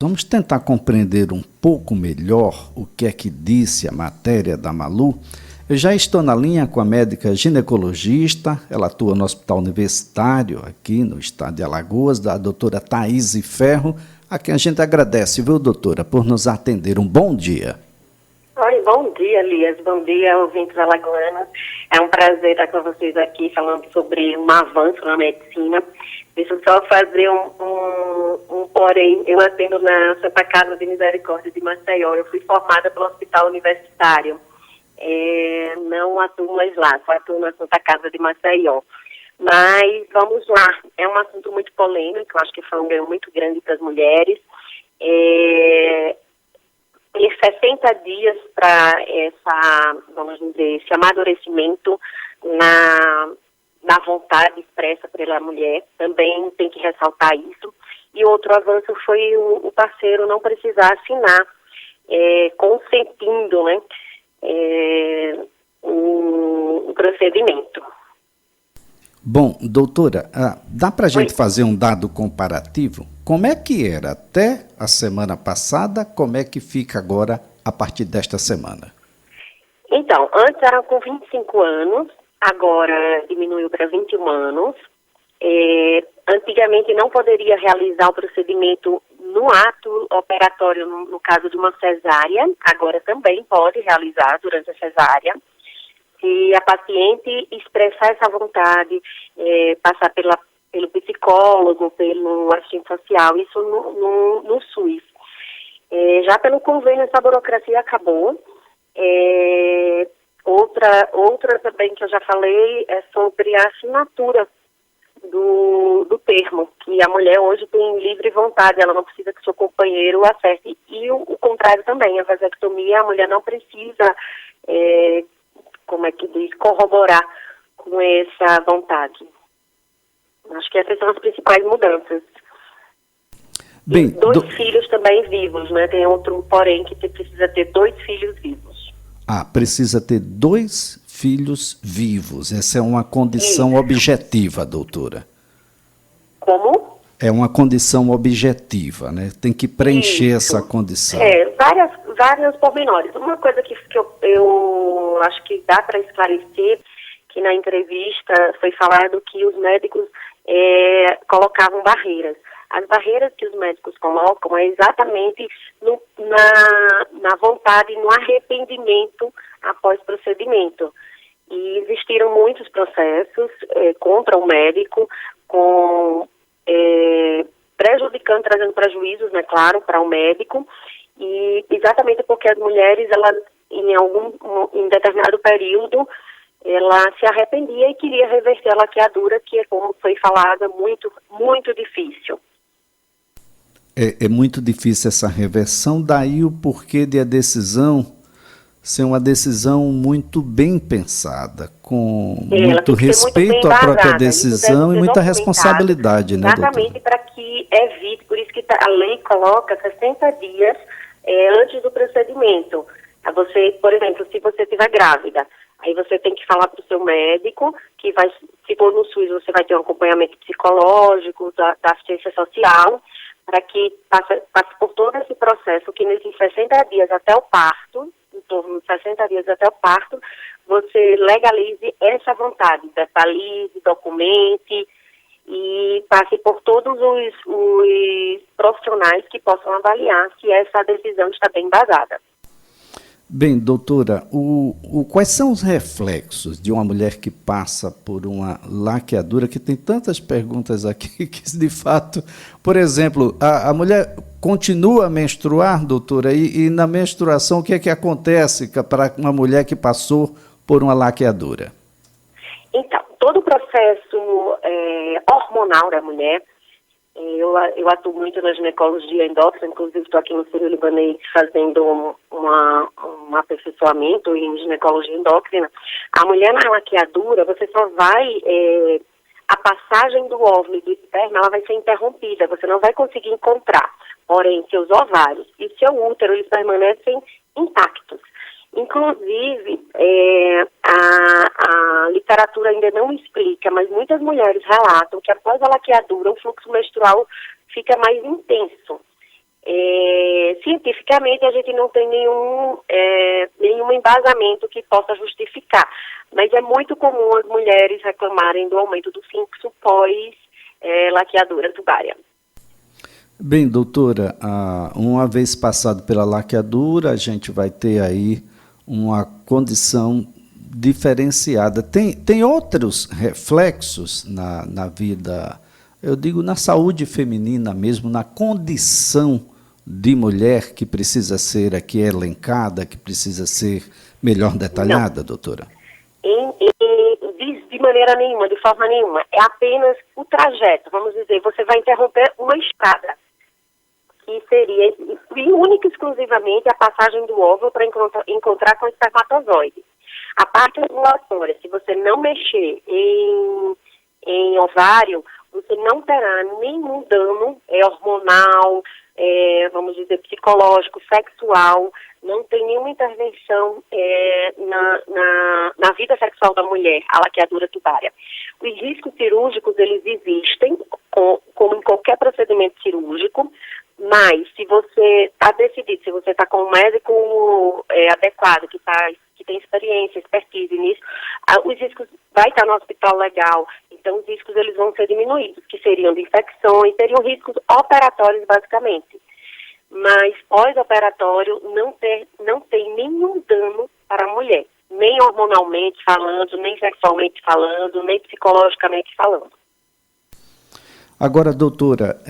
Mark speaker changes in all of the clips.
Speaker 1: Vamos tentar compreender um pouco melhor o que é que disse a matéria da Malu. Eu já estou na linha com a médica ginecologista, ela atua no Hospital Universitário, aqui no estado de Alagoas, da doutora Thaíse Ferro, a quem a gente agradece, viu, doutora, por nos atender. Um bom dia.
Speaker 2: Oi, bom dia, Elias. Bom dia, ouvintes alagoanos. É um prazer estar com vocês aqui falando sobre um avanço na medicina. Deixa eu só fazer um porém. Eu atendo na Santa Casa de Misericórdia de Maceió. Eu fui formada pelo Hospital Universitário. Não atuo mais lá, só atuo na Santa Casa de Maceió. Mas vamos lá. É um assunto muito polêmico. Eu acho que foi um ganho muito grande para as mulheres. E 60 dias para vamos dizer, esse amadurecimento na vontade expressa pela mulher, também tem que ressaltar isso. E outro avanço foi o parceiro não precisar assinar, consentindo, né, o procedimento.
Speaker 1: Bom, doutora, dá para a gente fazer um dado comparativo? Como é que era até a semana passada, como é que fica agora a partir desta semana?
Speaker 2: Então, antes era com 25 anos, agora diminuiu para 21 anos. Antigamente não poderia realizar o procedimento no ato operatório, no caso de uma cesárea, agora também pode realizar durante a cesárea. Se a paciente expressar essa vontade, passar pelo psicólogo, pelo assistente social, isso no SUS. Já pelo convênio, essa burocracia acabou. Outra também que eu já falei é sobre a assinatura do termo, que a mulher hoje tem livre vontade, ela não precisa que seu companheiro acerte. E o contrário também, a vasectomia, a mulher não precisa, corroborar com essa vontade. Acho que essas são as principais mudanças.
Speaker 1: Bem,
Speaker 2: dois filhos também vivos, né? Tem outro, porém, que precisa ter 2 filhos vivos.
Speaker 1: Precisa ter 2 filhos vivos. Essa é uma condição objetiva, doutora.
Speaker 2: Como?
Speaker 1: É uma condição objetiva, né? Tem que preencher essa condição.
Speaker 2: Vários pormenores. Uma coisa que eu acho que dá para esclarecer, que na entrevista foi falado que os médicos colocavam barreiras. As barreiras que os médicos colocam é exatamente na vontade, no arrependimento após procedimento. E existiram muitos processos contra o médico, trazendo prejuízos, né, claro, para o médico, e exatamente porque as mulheres, elas, em determinado período, ela se arrependia e queria reverter a laqueadura, que é, como foi falado, muito, muito difícil.
Speaker 1: É muito difícil essa reversão, daí o porquê de a decisão ser uma decisão muito bem pensada, com muito respeito à própria decisão e muita responsabilidade, né, doutora?
Speaker 2: Exatamente, para que evite, por isso que a lei coloca 60 dias antes do procedimento. Você, por exemplo, se você estiver grávida, aí você tem que falar para o seu médico, que se for no SUS, você vai ter um acompanhamento psicológico, da assistência social, para que passe por todo esse processo, que nesses 60 dias até o parto, em torno de 60 dias até o parto, você legalize essa vontade, verbalize, documente e passe por todos os profissionais que possam avaliar se essa decisão está bem embasada.
Speaker 1: Bem, doutora, quais são os reflexos de uma mulher que passa por uma laqueadura, que tem tantas perguntas aqui, que de fato, por exemplo, a mulher continua a menstruar, doutora, e na menstruação o que é que acontece para uma mulher que passou por uma laqueadura? Então, todo o processo hormonal da mulher, eu atuo muito na ginecologia endócrina, inclusive estou aqui no Sírio-Libanês fazendo um aperfeiçoamento em ginecologia endócrina. A mulher na laqueadura, você só vai, a passagem do óvulo e do esperma, ela vai ser interrompida, você não vai conseguir encontrar. Porém, seus ovários e seu útero, eles permanecem intactos. Inclusive, a literatura ainda não explica, mas muitas mulheres relatam que após a laqueadura o fluxo menstrual fica mais intenso.
Speaker 2: Cientificamente, a gente não tem nenhum embasamento que possa justificar, mas é muito comum as mulheres reclamarem do aumento do fluxo pós laqueadura tubária.
Speaker 1: Bem, doutora, uma vez passado pela laqueadura, a gente vai ter aí uma condição diferenciada. Tem outros reflexos na vida, eu digo na saúde feminina mesmo, na condição de mulher que precisa ser aqui elencada, que precisa ser melhor detalhada, doutora?
Speaker 2: De maneira nenhuma, de forma nenhuma. É apenas o trajeto. Vamos dizer, você vai interromper uma estrada, que seria única e exclusivamente a passagem do óvulo para encontrar com o espermatozoide. A parte ovulatória, se você não mexer em ovário, você não terá nenhum dano hormonal, vamos dizer, psicológico, sexual, não tem nenhuma intervenção na vida sexual da mulher, a laqueadura tubária. Os riscos cirúrgicos, eles existem, como em qualquer procedimento cirúrgico, mas se você está decidido, se você está com um médico adequado, que tem experiência, expertise nisso, os riscos vai estar no hospital legal, então os riscos eles vão ser diminuídos, que seriam de infecções, seriam riscos operatórios basicamente. Mas pós-operatório não tem nenhum dano para a mulher, nem hormonalmente falando, nem sexualmente falando, nem psicologicamente falando.
Speaker 1: Agora, doutora,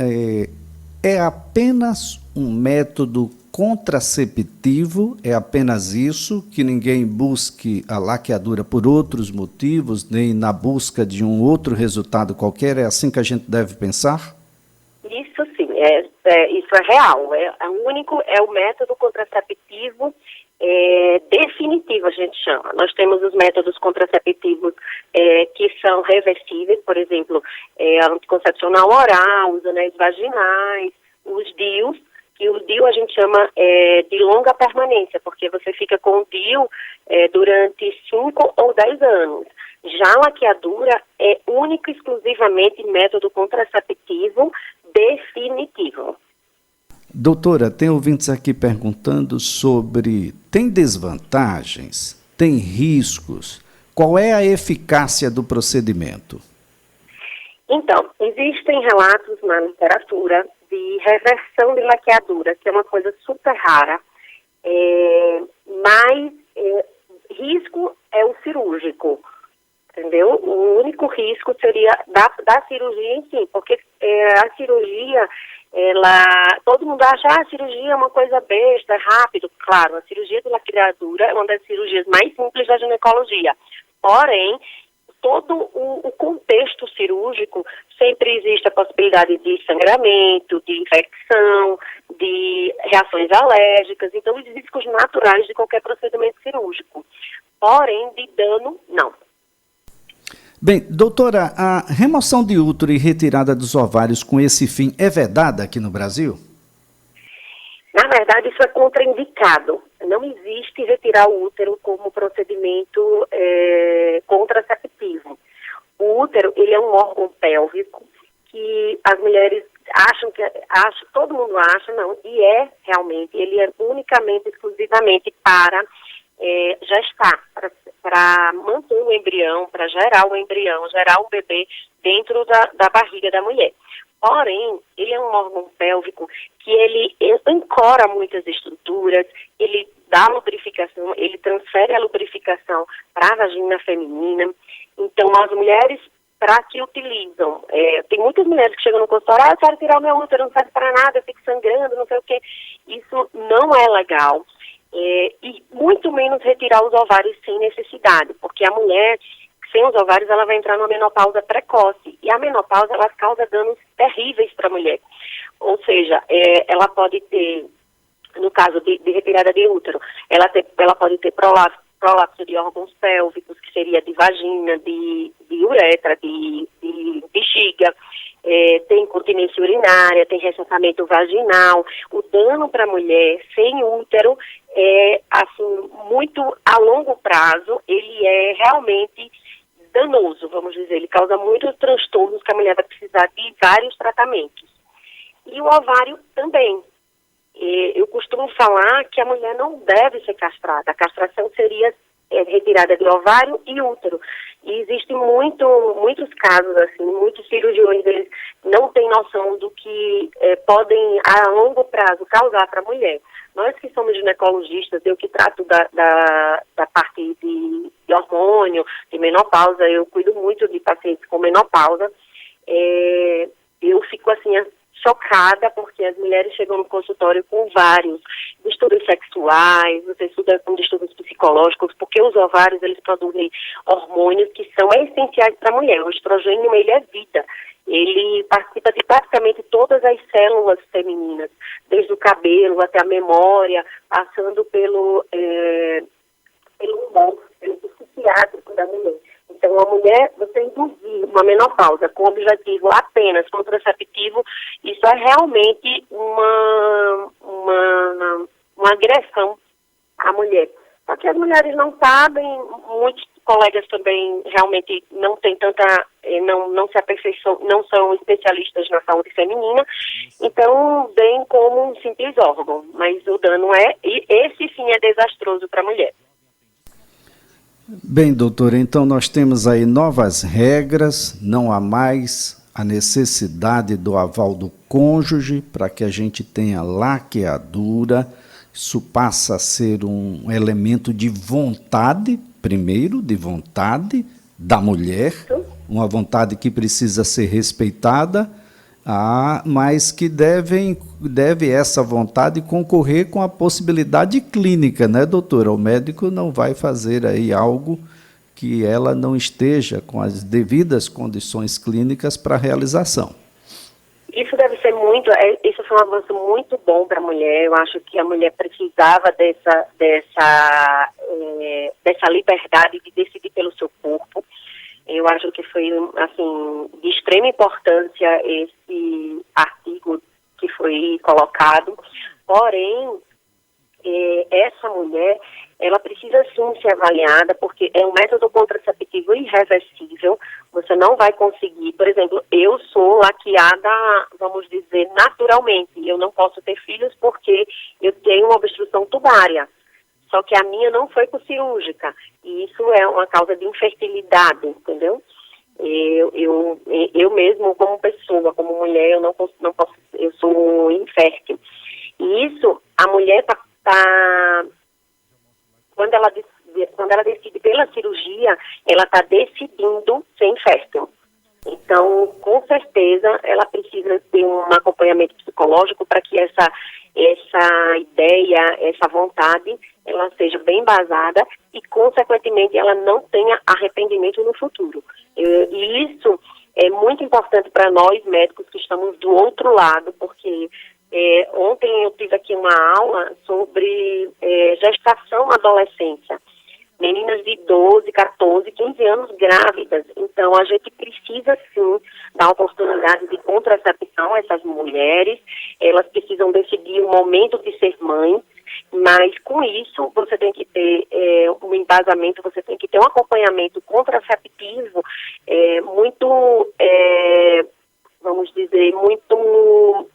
Speaker 1: é apenas um método contraceptivo, é apenas isso, que ninguém busque a laqueadura por outros motivos, nem na busca de um outro resultado qualquer, é assim que a gente deve pensar?
Speaker 2: Isso sim, isso é real, é o método contraceptivo definitivo, a gente chama. Nós temos os métodos contraceptivos que são reversíveis, por exemplo, a anticoncepcional oral, os anéis vaginais, os DIUs, que o DIU a gente chama de longa permanência, porque você fica com o DIU durante 5 ou 10 anos. Já a laqueadura é único e exclusivamente método contraceptivo definitivo.
Speaker 1: Doutora, tem ouvintes aqui perguntando sobre, tem desvantagens, tem riscos, qual é a eficácia do procedimento?
Speaker 2: Então, existem relatos na literatura de reversão de laqueadura, que é uma coisa super rara, mas risco é o cirúrgico, entendeu? O único risco seria da cirurgia em si, porque a cirurgia, todo mundo acha a cirurgia é uma coisa besta, é rápido. Claro, a cirurgia de laqueadura é uma das cirurgias mais simples da ginecologia. Porém, todo o contexto cirúrgico, sempre existe a possibilidade de sangramento, de infecção, de reações alérgicas, então os riscos naturais de qualquer procedimento cirúrgico. Porém, de dano, não.
Speaker 1: Bem, doutora, a remoção de útero e retirada dos ovários com esse fim é vedada aqui no Brasil?
Speaker 2: Na verdade, isso é contraindicado. Não existe retirar o útero como procedimento contraceptivo. O útero, ele é um órgão pélvico que as mulheres acham, todo mundo acha, não, e realmente, ele é unicamente, exclusivamente para gestar, para manter o embrião, para gerar o bebê dentro da barriga da mulher. Porém, ele é um órgão pélvico que ele ancora muitas estruturas, ele dá lubrificação, ele transfere a lubrificação para a vagina feminina. Então, as mulheres, para que utilizam, tem muitas mulheres que chegam no consultório, eu quero tirar o meu útero, não serve para nada, eu fico sangrando, não sei o quê. Isso não é legal. E muito menos retirar os ovários sem necessidade, porque a mulher sem os ovários ela vai entrar numa menopausa precoce, e a menopausa ela causa danos terríveis para a mulher, ou seja, ela pode ter, no caso de retirada de útero, ela pode ter prolapso de órgãos pélvicos, que seria de vagina, de uretra, de bexiga, tem incontinência urinária, tem ressentimento vaginal. O dano para a mulher sem útero assim, muito a longo prazo, ele é realmente danoso, vamos dizer, ele causa muitos transtornos que a mulher vai precisar de vários tratamentos. E o ovário também. costumo falar que a mulher não deve ser castrada. A castração seria retirada de ovário e útero. E existem muitos casos, assim, muitos cirurgiões, eles não têm noção do que podem, a longo prazo, causar para a mulher. Nós que somos ginecologistas, eu que trato da parte de hormônio, de menopausa, eu cuido muito de pacientes com menopausa, eu fico assim chocada, porque as mulheres chegam no consultório com vários distúrbios sexuais, você estuda com distúrbios psicológicos, porque os ovários, eles produzem hormônios que são essenciais para a mulher. O estrogênio, ele é vida. Ele participa de praticamente todas as células femininas, desde o cabelo até a memória, passando pelo humor, pelo psiquiátrico da mulher. Então, a mulher, você induzir uma menopausa com objetivo apenas contraceptivo, isso é realmente uma agressão à mulher. Só que as mulheres não sabem, muitos colegas também realmente não têm tanta, não se aperfeiçoam, não são especialistas na saúde feminina, então vem como um simples órgão, mas o dano e esse sim é desastroso para a mulher.
Speaker 1: Bem, doutora, então nós temos aí novas regras, não há mais a necessidade do aval do cônjuge para que a gente tenha laqueadura. Isso passa a ser um elemento de vontade, primeiro, de vontade da mulher, uma vontade que precisa ser respeitada, mas que deve essa vontade concorrer com a possibilidade clínica, né, doutora? O médico não vai fazer aí algo que ela não esteja com as devidas condições clínicas para a realização.
Speaker 2: Isso deve ser isso foi um avanço muito bom para a mulher. Eu acho que a mulher precisava dessa liberdade de decidir pelo seu corpo. Eu acho que foi, assim, de extrema importância esse artigo que foi colocado. Porém, essa mulher, ela precisa sim ser avaliada, porque é um método contraceptivo irreversível. Você não vai conseguir, por exemplo, eu sou laqueada, vamos dizer, naturalmente. Eu não posso ter filhos porque eu tenho uma obstrução tubária. Só que a minha não foi por cirúrgica. E isso é uma causa de infertilidade, entendeu? Eu mesmo, como pessoa, como mulher, eu não posso, eu sou infértil. E isso, a mulher quando ela decide pela cirurgia, ela está decidindo ser infértil. Então, com certeza, ela precisa ter um acompanhamento psicológico para que essa ideia, essa vontade, ela seja bem embasada e, consequentemente, ela não tenha arrependimento no futuro. E isso é muito importante para nós, médicos, que estamos do outro lado, porque ontem eu tive aqui uma aula sobre gestação na adolescência. Meninas de 12, 14, 15 anos grávidas. Então, a gente precisa, sim, dar oportunidade de contracepção a essas mulheres. Elas precisam decidir o momento de ser mãe, mas, com isso, você tem que ter um embasamento, você tem que ter um acompanhamento contraceptivo muito, vamos dizer, muito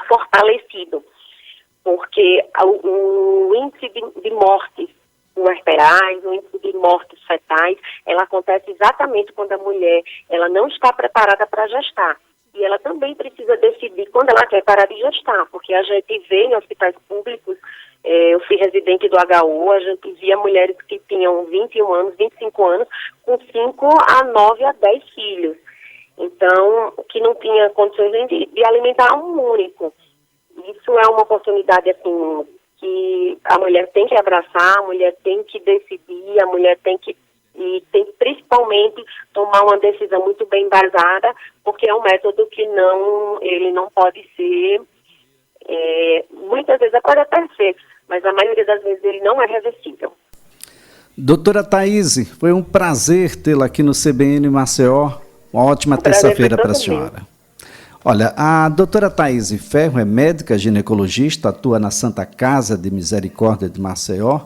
Speaker 2: fortalecido. Porque o índice de mortes puerperais, o índice de mortes fetais, ela acontece exatamente quando a mulher ela não está preparada para gestar. E ela também precisa decidir quando ela quer parar de gestar, porque a gente vê em hospitais públicos, eu fui residente do HU, a gente via mulheres que tinham 21 anos, 25 anos, com 5 a 9 a 10 filhos. Então, que não tinha condições de alimentar um único. Isso é uma oportunidade, assim, que a mulher tem que abraçar, a mulher tem que decidir, a mulher tem que principalmente tomar uma decisão muito bem embasada, porque é um método que ele não pode ser, muitas vezes pode até ser, mas a maioria das vezes ele não é reversível.
Speaker 1: Doutora Thaíse, foi um prazer tê-la aqui no CBN Maceió. Uma ótima terça-feira para a senhora. Olha, a doutora Thaíse Ferro é médica ginecologista, atua na Santa Casa de Misericórdia de Maceió,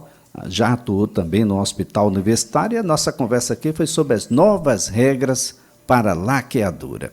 Speaker 1: já atuou também no Hospital Universitário, e a nossa conversa aqui foi sobre as novas regras para a laqueadura.